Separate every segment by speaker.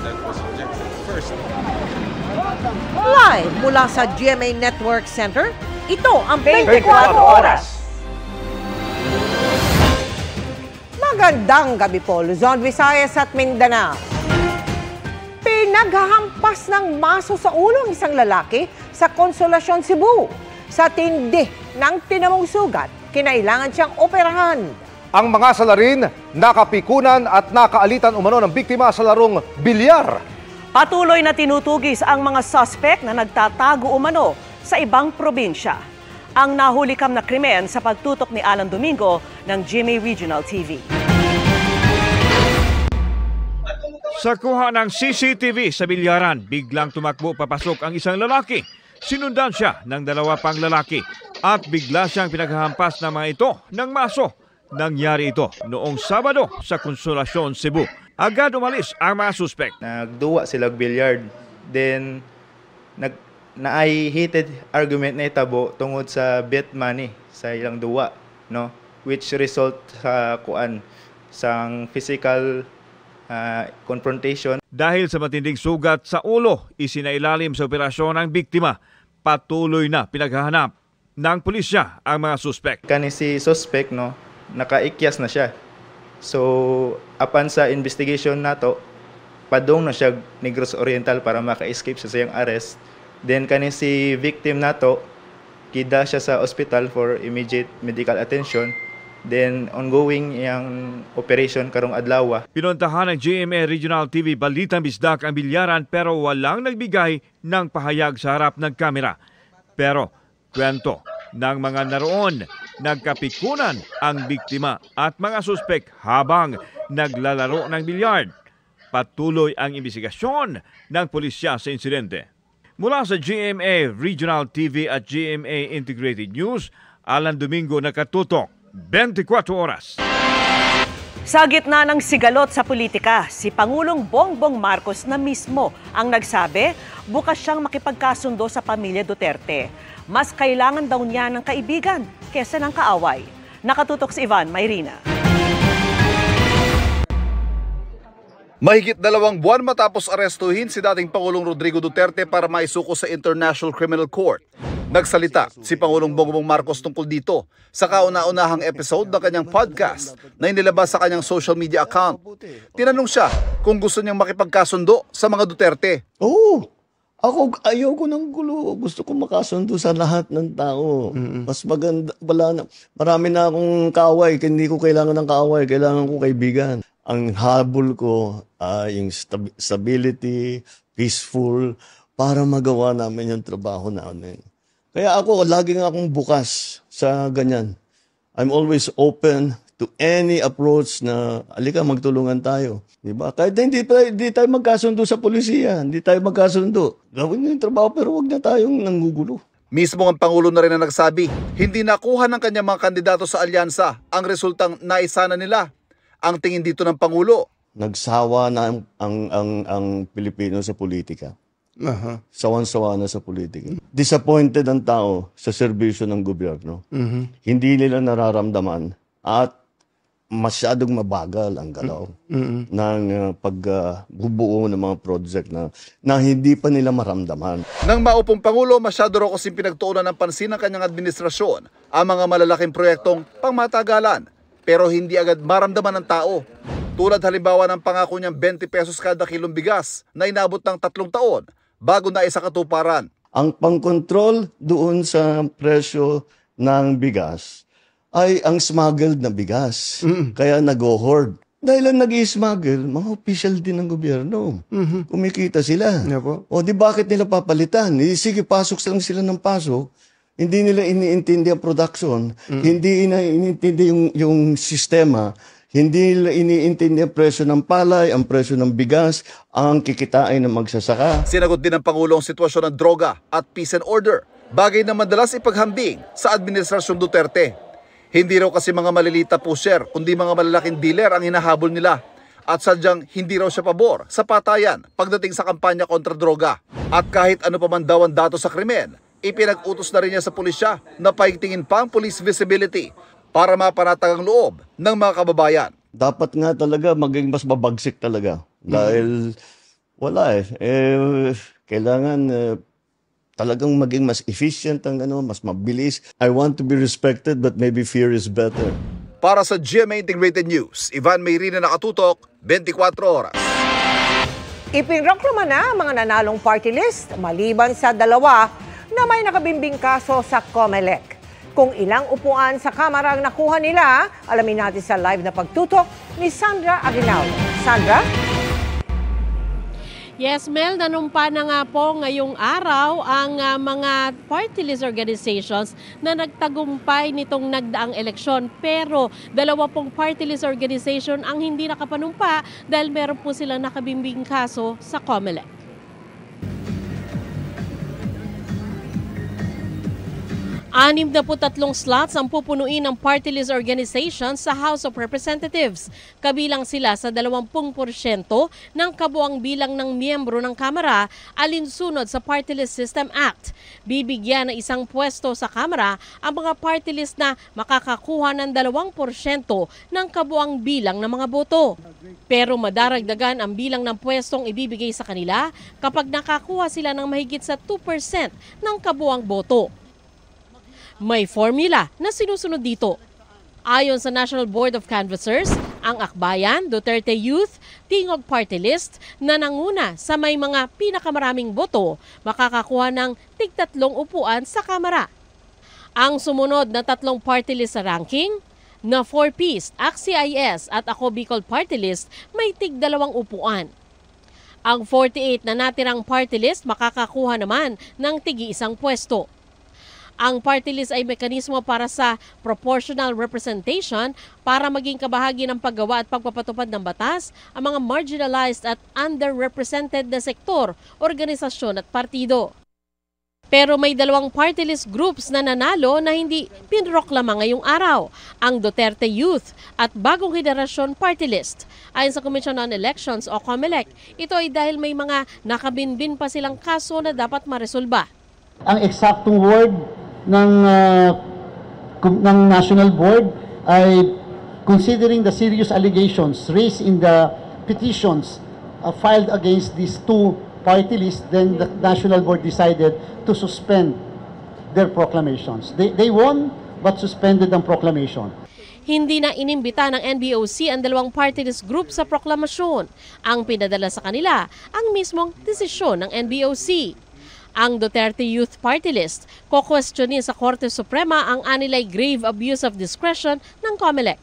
Speaker 1: that was rejected. First,
Speaker 2: live mula sa GMA Network Center, ito ang
Speaker 3: 24 Oras.
Speaker 2: Magandang gabi po, Luzon, Visayas at Mindanao. Pinaghahampas ng maso sa ulo ng isang lalaki sa Consolacion, Cebu. Sa tindi ng tinamong sugat, kinailangan siyang operahan.
Speaker 4: Ang mga salarin, nakapikunan at nakaalitan umano ng biktima sa larong bilyar.
Speaker 3: Patuloy na tinutugis ang mga suspect na nagtatago umano sa ibang probinsya. Ang nahulikam na krimen sa pagtutok ni Alan Domingo ng GMA Regional TV.
Speaker 5: Sa kuha ng CCTV sa bilyaran, biglang tumakbo papasok ang isang lalaki. Sinundan siya ng dalawa pang lalaki at bigla siyang pinaghahampas ng mga ito ng maso. Nangyari ito noong Sabado sa Consolacion, Cebu. Agad umalis ang mga suspect.
Speaker 6: Nagduwa sila billiard. Then, naay heated argument na itabo tungod sa bet money sa ilang duwa, no? Which result sa sang physical confrontation.
Speaker 5: Dahil sa matinding sugat sa ulo, isinailalim sa operasyon ng biktima. Patuloy na pinaghahanap ng pulisya ang mga suspect.
Speaker 6: Kani si suspect, no, nakaikyas na siya. So, apan sa investigation nato, padong na siya Negros Oriental para maka-escape sa siyang arrest. Then kani si victim nato, kida siya sa hospital for immediate medical attention. Then ongoing yang operation karong adlaw.
Speaker 5: Pinuntahan ng GMA Regional TV Balitang Bisdak ang bilyaran pero walang nagbigay ng pahayag sa harap ng kamera. Pero kwento ng mga naroon, nagkapikunan ang biktima at mga suspek habang naglalaro ng bilyard. Patuloy ang investigasyon ng pulisya sa insidente. Mula sa GMA Regional TV at GMA Integrated News, Alan Domingo, nakatutok 24 Oras.
Speaker 3: Sa gitna ng sigalot sa politika, si Pangulong Bongbong Marcos na mismo ang nagsabi bukas siyang makipagkasundo sa pamilya Duterte. Mas kailangan daw niya ng kaibigan kesa ng kaaway. Nakatutok si Ivan Mayrina.
Speaker 7: Mahigit 2 buwan matapos arestuhin si dating Pangulong Rodrigo Duterte para maisuko sa International Criminal Court. Nagsalita si Pangulong Bongbong Marcos tungkol dito sa kauna-unahang episode ng kanyang podcast na inilabas sa kanyang social media account. Tinanong siya kung gusto niyang makipagkasundo sa mga Duterte.
Speaker 8: Oo, ako ayoko ng gulo. Gusto ko makasundo sa lahat ng tao. Mas maganda, marami na akong kaaway. Hindi ko kailangan ng kaaway, kailangan ko kaibigan. Ang habol ko ay yung stability, peaceful, para magawa namin yung trabaho namin. Kaya ako, laging akong bukas sa ganyan. I'm always open to any approach na, alika, magtulungan tayo. Diba? Kahit hindi tayo magkasundo sa polisiya, hindi tayo magkasundo. Gawin nyo yung trabaho pero huwag na tayong nanggugulo.
Speaker 7: Mismo ang Pangulo na rin ang nagsabi, hindi nakuha ng kanyang mga kandidato sa alyansa ang resultang naisana nila. Ang tingin dito ng Pangulo,
Speaker 8: nagsawa na ang Pilipino sa politika. Sawan-sawa na sa politika. Disappointed ang tao sa serbisyo ng gobyerno. Hindi nila nararamdaman at masyadong mabagal ang galaw ng pagbubuo ng mga project na hindi pa nila maramdaman.
Speaker 7: Nang maupong Pangulo, masyado raw kasing pinagtuunan ng pansin ng kanyang administrasyon ang mga malalaking proyektong pangmatagalan pero hindi agad maramdaman ng tao. Tulad halimbawa ng pangako niyang 20 pesos kada kilong bigas na inabot ng 3 taon bago na isa katuparan.
Speaker 8: Ang pangkontrol doon sa presyo ng bigas ay ang smuggled na bigas. Kaya nag-hoard. Dahil ang nag-i-smuggle, mga official din ng gobyerno. Kumikita sila. O di bakit nila papalitan? Sige, pasok lang sila ng pasok. Hindi nila iniintindi ang production. Hindi nila iniintindi yung sistema. Hindi nila iniintindi ang presyo ng palay, ang presyo ng bigas, ang kikitain ng magsasaka.
Speaker 7: Sinagot din ng Pangulo ang sitwasyon ng droga at peace and order, bagay na madalas ipaghambing sa Administrasyon Duterte. Hindi raw kasi mga malilita pusher, kundi mga malalaking dealer ang hinahabol nila. At sadyang hindi raw siya pabor sa patayan pagdating sa kampanya kontra droga. At kahit ano pa man daw ang dato sa krimen, ipinag-utos na rin niya sa pulisya na paigtingin pa ang police visibility para mapanatag ang loob ng mga kababayan.
Speaker 8: Dapat nga talaga maging mas mabagsik talaga. Dahil Wala eh. Kailangan talagang maging mas efficient ang mas mabilis. I want to be respected but maybe fear is better.
Speaker 7: Para sa GMA Integrated News, Ivan Mayrina nakatutok, 24 oras.
Speaker 2: Ipinroklama na ang mga nanalong party list maliban sa dalawa na may nakabimbing kaso sa COMELEC. Kung ilang upuan sa Kamara ang nakuha nila, alamin natin sa live na pagtutok ni Sandra Aguinaldo. Sandra?
Speaker 1: Yes, Mel, nanumpa na nga po ngayong araw ang mga party list organizations na nagtagumpay nitong nagdaang eleksyon. Pero 20 party list organization ang hindi nakapanumpa dahil meron po silang nakabimbing kaso sa COMELEC. 63 slots ang pupunuin ng party list organization sa House of Representatives. Kabilang sila sa 20% ng kabuang bilang ng miyembro ng Kamara alinsunod sa Party List System Act. Bibigyan ng isang pwesto sa Kamara ang mga party list na makakakuha ng 2% ng kabuang bilang ng mga boto. Pero madaragdagan ang bilang ng pwestong ibibigay sa kanila kapag nakakuha sila ng mahigit sa 2% ng kabuang boto. May formula na sinusunod dito. Ayon sa National Board of Canvassers, ang Akbayan, Duterte Youth, Tingog Party List na nanguna sa may mga pinakamaraming boto, makakakuha ng tig-3 upuan sa Kamara. Ang sumunod na 3 party list sa ranking, na 4-piece, ACT-CIS at Ako Bicol Party List, may tig-2 upuan. Ang 48 na natirang party list makakakuha naman ng tig-1 pwesto. Ang party list ay mekanismo para sa proportional representation para maging kabahagi ng paggawa at pagpapatupad ng batas ang mga marginalized at underrepresented na sektor, organisasyon at partido. Pero may 2 party list groups na nanalo na hindi pinroklama ngayong araw, ang Duterte Youth at Bagong Henerasyon Party List. Ayon sa Commission on Elections o COMELEC, ito ay dahil may mga nakabinbin pa silang kaso na dapat maresolba.
Speaker 9: Ang eksaktong word ng National Board ay considering the serious allegations raised in the petitions filed against these 2 party lists, then the National Board decided to suspend their proclamations. They won but suspended ang proclamation.
Speaker 1: Hindi na inimbita ng NBOC ang 2 party list group sa proklamasyon. Ang pinadala sa kanila ang mismong desisyon ng NBOC. Ang Duterte Youth Party List, ko-questionin sa Korte Suprema ang anilay grave abuse of discretion ng COMELEC.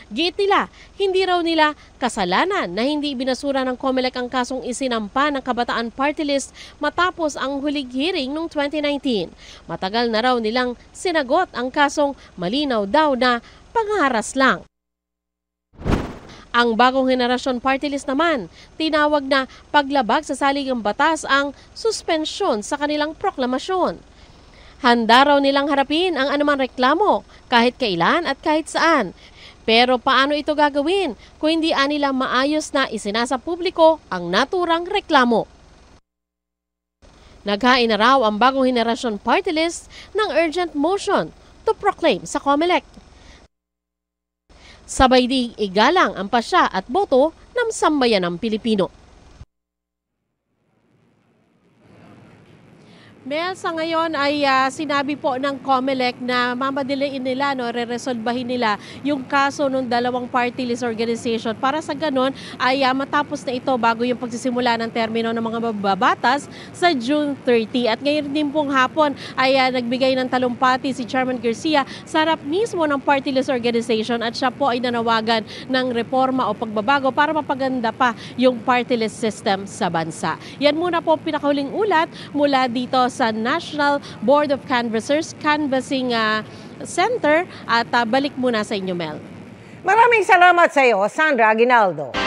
Speaker 1: Giit nila, hindi raw nila kasalanan na hindi binasura ng COMELEC ang kasong isinampa ng Kabataan Party List matapos ang huling hearing noong 2019. Matagal na raw nilang sinagot ang kasong malinaw daw na pangharas lang. Ang Bagong Henerasyon Party List naman, tinawag na paglabag sa saligang batas ang suspensyon sa kanilang proklamasyon. Handa raw nilang harapin ang anumang reklamo kahit kailan at kahit saan. Pero paano ito gagawin kung hindi nila maayos na isinasa publiko ang naturang reklamo? Naghain na raw ang Bagong Henerasyon Party List ng urgent motion to proclaim sa COMELEC. Sabay ding igalang ang pasya at boto ng sambayanang Pilipino. Mel, sa ngayon ay sinabi po ng COMELEC na mamadiliin nila, re-resolbahin nila yung kaso ng 2 party list organization para sa ganon ay matapos na ito bago yung pagsisimula ng termino ng mga mababatas sa June 30. At ngayon din pong hapon ay nagbigay ng talumpati si Chairman Garcia sa harap mismo ng party list organization at siya po ay nanawagan ng reforma o pagbabago para mapaganda pa yung party list system sa bansa. Yan muna po pinakahuling ulat mula dito sa National Board of Canvassers Canvassing Center at balik muna sa inyo, Mel.
Speaker 2: Maraming salamat sa iyo, Sandra Aguinaldo.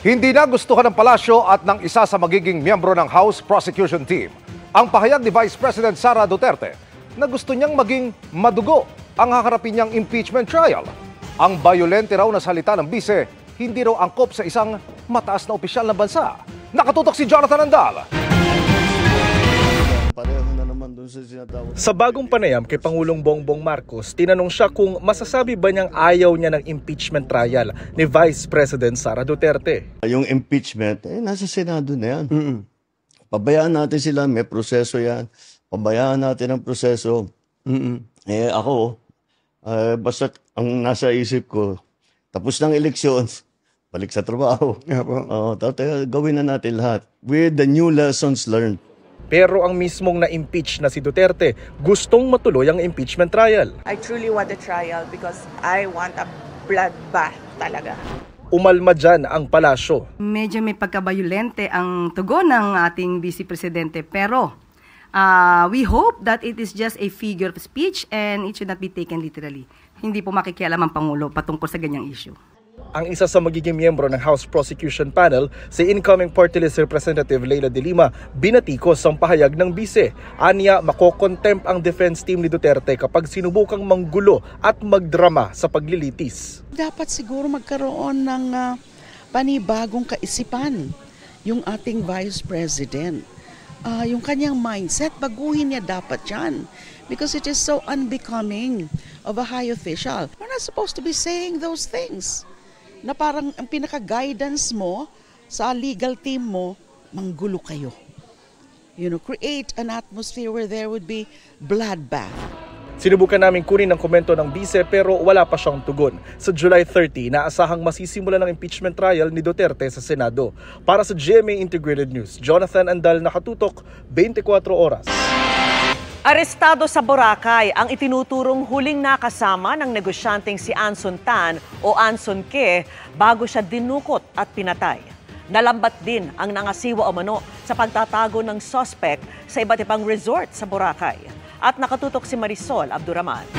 Speaker 4: Hindi na gustuhan ng palasyo at ng isa sa magiging miyembro ng House Prosecution Team ang pahayag ni Vice President Sara Duterte na gusto niyang maging madugo ang haharapin niyang impeachment trial. Ang bayolente raw na salita ng bise, hindi raw angkop sa isang mataas na opisyal ng bansa. Nakatutok si Jonathan Andal.
Speaker 8: Pareho na naman dun sa sinatawag.
Speaker 10: Sa bagong panayam kay Pangulong Bongbong Marcos, tinanong siya kung masasabi ba niyang ayaw niya ng impeachment trial ni Vice President Sara Duterte.
Speaker 8: Yung impeachment, nasa Senado na yan. Pabayaan natin sila, may proseso yan. Pabayaan natin ang proseso. Ako, basta ang nasa isip ko, tapos ng eleksyon, balik sa trabaho. Gawin na natin lahat with the new lessons learned.
Speaker 10: Pero ang mismong na-impeach na si Duterte, gustong matuloy ang impeachment trial.
Speaker 11: I truly want a trial because I want a bloodbath talaga.
Speaker 10: Umalma dyan ang palasyo.
Speaker 12: Medyo may pagkabayolente ang tugon ng ating Vice Presidente, pero we hope that it is just a figure of speech and it should not be taken literally. Hindi po makikialam ang Pangulo patungkol sa ganyang issue.
Speaker 10: Ang isa sa magiging miyembro ng House Prosecution Panel, si incoming Party List Representative Leila de Lima, binatikos ang pahayag ng bise. Aniya, makokontempt ang defense team ni Duterte kapag sinubukang manggulo at magdrama sa paglilitis.
Speaker 13: Dapat siguro magkaroon ng panibagong kaisipan yung ating Vice President. Yung kanyang mindset, baguhin niya dapat yan. Because it is so unbecoming of a high official. We're not supposed to be saying those things. Na parang ang pinaka-guidance mo sa legal team mo, manggulo kayo. Create an atmosphere where there would be bloodbath.
Speaker 10: Sinubukan namin kunin ang komento ng bise pero wala pa siyang tugon. Sa July 30, naasahang masisimulan ng impeachment trial ni Duterte sa Senado. Para sa GMA Integrated News, Jonathan Andal, nakatutok, 24 oras.
Speaker 3: Arestado sa Boracay ang itinuturong huling nakasama ng negosyanteng si Anson Tan o Anson Ke bago siya dinukot at pinatay. Nalambat din ang nangasiwa umano sa pagtatago ng suspect sa iba't ibang resort sa Boracay. At nakatutok si Marisol Abduraman.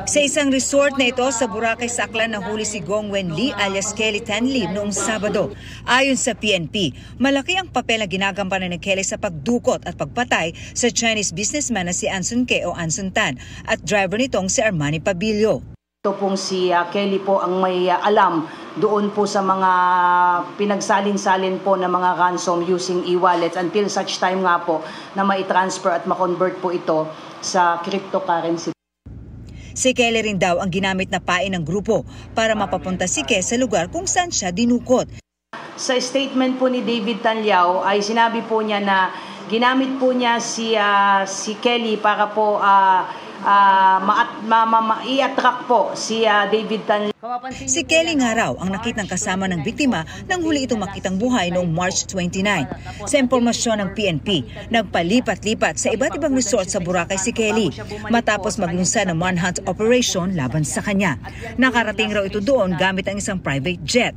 Speaker 14: Sa isang resort na ito sa Boracay, Saklan, nahuli si Gong Wen Lee alias Kelly Tan Lim noong Sabado. Ayon sa PNP, malaki ang papel na ginagampanan ni Kelly sa pagdukot at pagpatay sa Chinese businessman na si Anson Ke o Anson Tan at driver nitong si Armani Pabilio.
Speaker 15: Ito pong si Kelly po ang may alam doon po sa mga pinagsalin-salin po ng mga ransom using e-wallets until such time nga po na mai-transfer at ma-convert po ito sa cryptocurrency.
Speaker 14: Si Kelly rin daw ang ginamit na pain ng grupo para mapapunta si Ke sa lugar kung saan siya dinukot.
Speaker 15: Sa statement po ni David Tanliao ay sinabi po niya na ginamit po niya si Kelly para po i-attract po si David Tanliao.
Speaker 14: Si Kelly nga raw ang nakitang kasama ng biktima nang huli itong makitang buhay noong March 29. Sa impormasyon ng PNP, nagpalipat-lipat sa iba't ibang resort sa Boracay si Kelly matapos maglunsad ng manhunt operation laban sa kanya. Nakarating raw ito doon gamit ang isang private jet.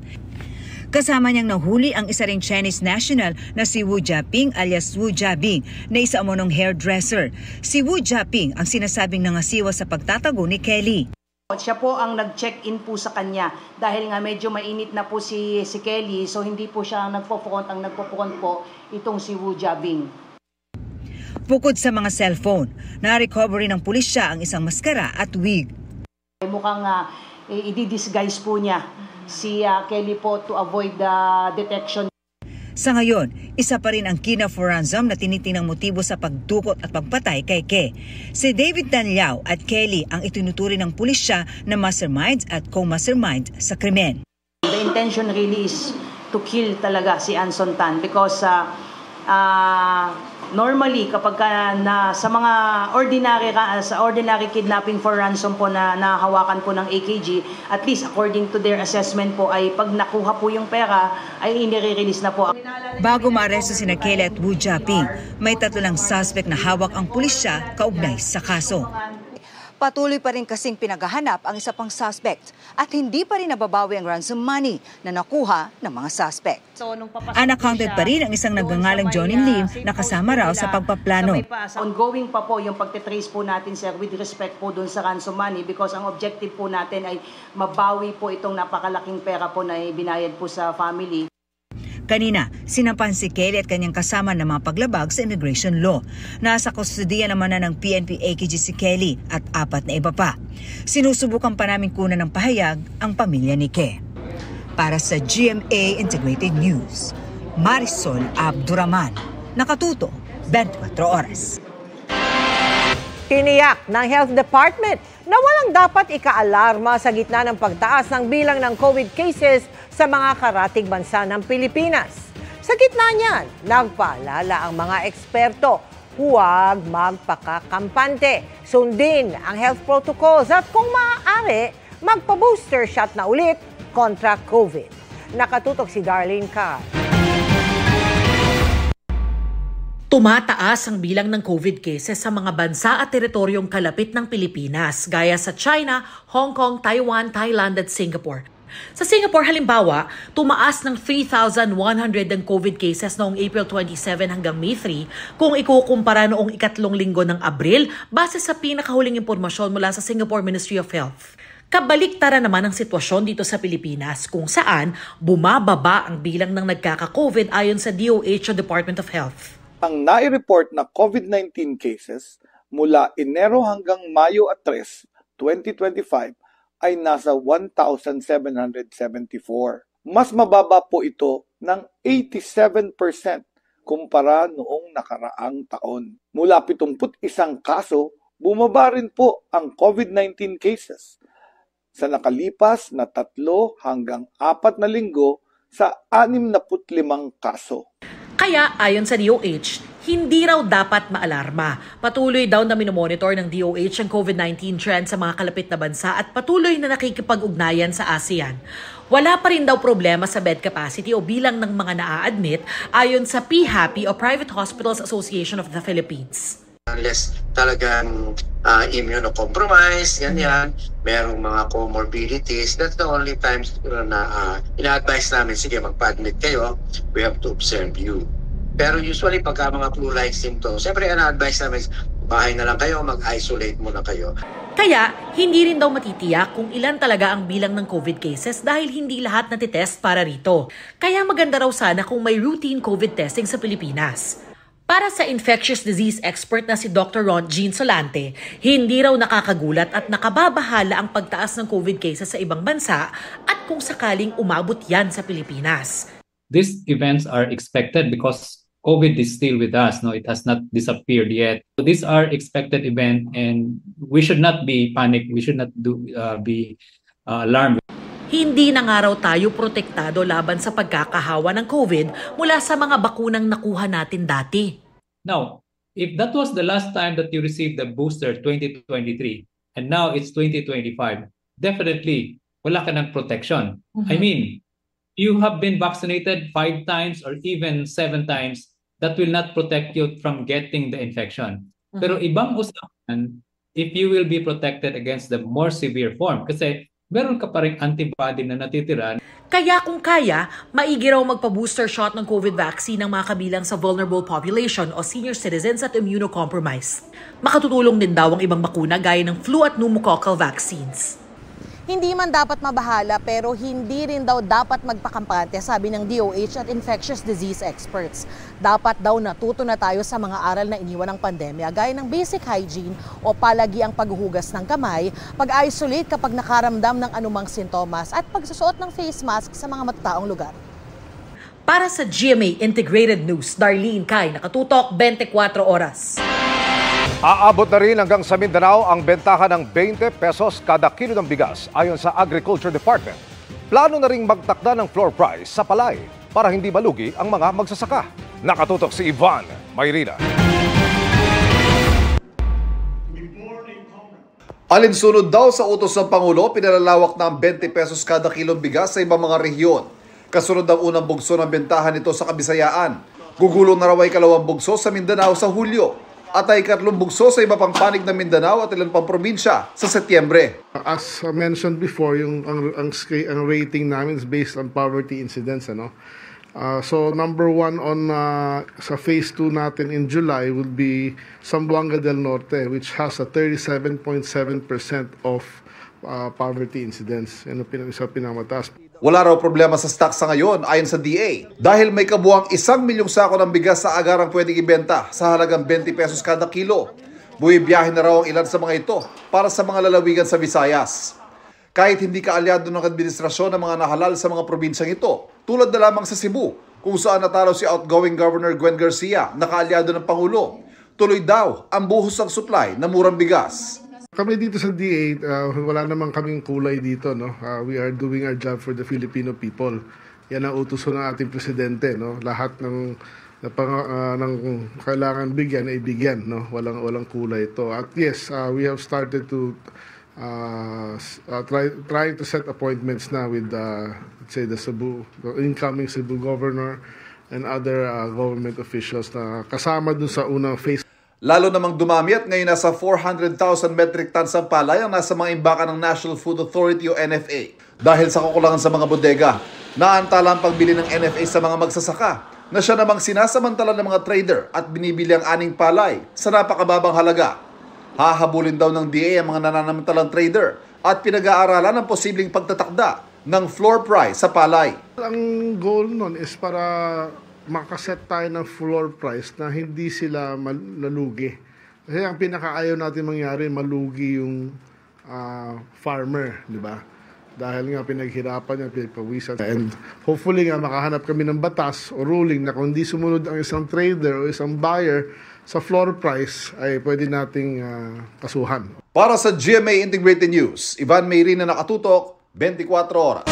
Speaker 14: Kasama niyang nahuli ang isa ring Chinese national na si Wu Jiaping alias Wu Jiabing na isa umunong hairdresser. Si Wu Jiaping ang sinasabing nangasiwa sa pagtatago ni Kelly.
Speaker 15: Siya po ang nag-check-in po sa kanya dahil nga medyo mainit na po si Kelly, so hindi po siya nagpo-front. Ang nagpo-front po itong si Wu Jiabing.
Speaker 14: Bukod sa mga cellphone, na-recover ng pulisya ang isang maskara at wig.
Speaker 15: Mukhang i-disguise po niya si Kelly po to avoid the detection.
Speaker 14: Sa ngayon, isa pa rin ang kina for ransom na tinitinang motibo sa pagdukot at pagpatay kay Ke. Si David Tanliao at Kelly ang itinuturing ng pulisya na masterminds at co-mastermind sa krimen.
Speaker 15: The intention really is to kill talaga si Anson Tan because normally kapag sa mga ordinary kidnapping for ransom po na nahawakan po ng AKG, at least according to their assessment po ay pag nakuha po yung pera ay inire-release na po.
Speaker 14: Bago maaresto sina Kelly at Wu Jiaping, may 3 suspect na hawak ang pulisya kaugnay sa kaso.
Speaker 16: Patuloy pa rin kasing pinaghahanap ang isa pang suspect at hindi pa rin nababawi ang ransom money na nakuha ng mga suspect.
Speaker 14: Unaccounted pa rin ang isang nagngangalang Johnny Lim na kasama raw sa pagpaplano.
Speaker 15: Ongoing pa po yung pagtitrace po natin, sir, with respect po dun sa ransom money because ang objective po natin ay mabawi po itong napakalaking pera po na binayad po sa family.
Speaker 14: Kanina, sinampan si Kelly at kanyang kasama ng mga paglabag sa immigration law. Nasa kustodiya naman na ng PNP AKG si Kelly at 4 na iba pa. Sinusubukan pa namin kunan ng pahayag ang pamilya ni Ke. Para sa GMA Integrated News, Marisol Abduraman. Nakatuto, 24 oras.
Speaker 2: Tiniyak ng Health Department na walang dapat ikaalarma sa gitna ng pagtaas ng bilang ng COVID cases sa mga karatig bansa ng Pilipinas. Sa gitna niyan, nagpaalala ang mga eksperto, huwag magpakakampante. Sundin ang health protocols at kung maaari, magpa-booster shot na ulit kontra COVID. Nakatutok si Darlene Carr.
Speaker 17: Tumataas ang bilang ng COVID cases sa mga bansa at teritoryong kalapit ng Pilipinas, gaya sa China, Hong Kong, Taiwan, Thailand at Singapore. Sa Singapore, halimbawa, tumaas ng 3,100 ang COVID cases noong April 27 hanggang May 3 kung ikukumpara noong ikatlong linggo ng Abril base sa pinakahuling impormasyon mula sa Singapore Ministry of Health. Kabaliktaran naman ang sitwasyon dito sa Pilipinas kung saan bumababa ang bilang ng nagkaka-COVID ayon sa DOH o Department of Health.
Speaker 18: Ang nai-report na COVID-19 cases mula Enero hanggang Mayo 3, 2025 ay nasa 1,774. Mas mababa po ito ng 87% kumpara noong nakaraang taon. Mula 71 kaso, bumaba rin po ang COVID-19 cases sa nakalipas na 3 hanggang 4 na linggo sa 65 kaso.
Speaker 17: Kaya ayon sa DOH, hindi raw dapat maalarma. Patuloy daw na minomonitor ng DOH ang COVID-19 trend sa mga kalapit na bansa at patuloy na nakikipag-ugnayan sa ASEAN. Wala pa rin daw problema sa bed capacity o bilang ng mga naa-admit ayon sa PHAPI o Private Hospitals Association of the Philippines.
Speaker 19: Unless talagang immunocompromised, ganyan, merong mga comorbidities, that's the only times na ina-advise namin, sige, magpa-admit kayo, we have to observe you. Pero usually, pagka mga flu-like symptoms, siyempre, ina-advise namin, bahay na lang kayo, mag-isolate muna kayo.
Speaker 17: Kaya, hindi rin daw matitiyak kung ilan talaga ang bilang ng COVID cases dahil hindi lahat natitest para rito. Kaya maganda raw sana kung may routine COVID testing sa Pilipinas. Para sa infectious disease expert na si Dr. Ron Jean Solante, hindi raw nakakagulat at nakababahala ang pagtaas ng COVID cases sa ibang bansa at kung sakaling umabot yan sa Pilipinas.
Speaker 20: These events are expected because COVID is still with us. No, it has not disappeared yet. So these are expected events and we should not be panicked. We should not be alarmed.
Speaker 17: Hindi na nga raw tayo protektado laban sa pagkakahawa ng COVID mula sa mga bakunang nakuha natin dati.
Speaker 20: Now, if that was the last time that you received the booster 2023 and now it's 2025, definitely wala ka ng protection. I mean, you have been vaccinated 5 times or even 7 times, that will not protect you from getting the infection. Pero ibang usapan if you will be protected against the more severe form kasi meron ka pa rin antibody na natitira.
Speaker 17: Kaya kung kaya, maigi raw magpa-booster shot ng COVID vaccine ng mga kabilang sa vulnerable population o senior citizens at immunocompromised. Makatutulong din daw ang ibang bakuna gaya ng flu at pneumococcal vaccines.
Speaker 21: Hindi man dapat mabahala pero hindi rin daw dapat magpakampante, sabi ng DOH at infectious disease experts. Dapat daw natuto na tayo sa mga aral na iniwan ng pandemya gaya ng basic hygiene o palagiang paghuhugas ng kamay, pag-isolate kapag nakaramdam ng anumang sintomas at pagsusuot ng face mask sa mga matataong lugar.
Speaker 17: Para sa GMA Integrated News, Darlene Kai, nakatutok 24 oras.
Speaker 4: Aabot na rin hanggang sa Mindanao ang bentahan ng 20 pesos kada kilo ng bigas ayon sa Agriculture Department. Plano na ring magtakda ng floor price sa palay para hindi malugi ang mga magsasaka. Nakatutok si Ivan Mayrina.
Speaker 7: Alinsunod daw sa utos ng Pangulo, pinalalawak ng 20 pesos kada kilong bigas sa ibang mga rehiyon. Kasunod ang unang bugso ng bentahan nito sa Kabisayaan. Gugulong na raw ay kalawang bugso sa Mindanao sa Hulyo. At ay ikatlong bugso sa iba pang panig ng Mindanao at ilan pang probinsya sa Setyembre.
Speaker 22: As mentioned before, ang rating namin is based on poverty incidence. So number 1 on sa phase 2 natin in July will be Zamboanga del Norte, which has a 37.7% of poverty incidence. Yan ang isa pinamataas.
Speaker 7: Wala raw problema sa stock sa ngayon ayon sa DA dahil may kabuang 1 milyong sako ng bigas sa agarang pwedeng ibenta sa halagang 20 pesos kada kilo. Buwibiyahe na raw ang ilan sa mga ito para sa mga lalawigan sa Visayas. Kahit hindi kaalyado ng administrasyon ng mga nahalal sa mga probinsyang ito, tulad na lamang sa Cebu, kung saan natalo si outgoing Governor Gwen Garcia, nakaalyado ng Pangulo. Tuloy daw ang buhos ng supply ng murang bigas.
Speaker 22: Kami dito sa D8, wala namang kaming kulay dito. No? We are doing our job for the Filipino people. Yan ang utusan ng ating presidente. No? Lahat ng kailangan bigyan ay bigyan. No? Walang kulay ito. At yes, we have started to trying to set appointments na with let's say the incoming Cebu governor and other government officials na kasama dun sa unang phase.
Speaker 7: Lalo namang dumami at ngayon nasa 400,000 metric tons ang palay ang nasa mga imbakan ng National Food Authority o NFA. Dahil sa kakulangan sa mga bodega, naantala ang pagbili ng NFA sa mga magsasaka na siya namang sinasamantala ng mga trader at binibili ang aning palay sa napakababang halaga. Hahabulin daw ng DA ang mga nananamantalang trader at pinag-aaralan ang posibleng pagtatakda ng floor price sa palay.
Speaker 22: Ang goal nun is para makaset tayo ng floor price na hindi sila malugi. Kasi ang pinakaayaw natin mangyari, malugi yung farmer, di ba? Dahil nga pinaghirapan niya, pinagpawisan. And hopefully nga makahanap kami ng batas o ruling na kung di sumunod ang isang trader o isang buyer sa floor price ay pwede nating kasuhan.
Speaker 7: Para sa GMA Integrated News, Ivan Mayrina, nakatutok, 24 oras.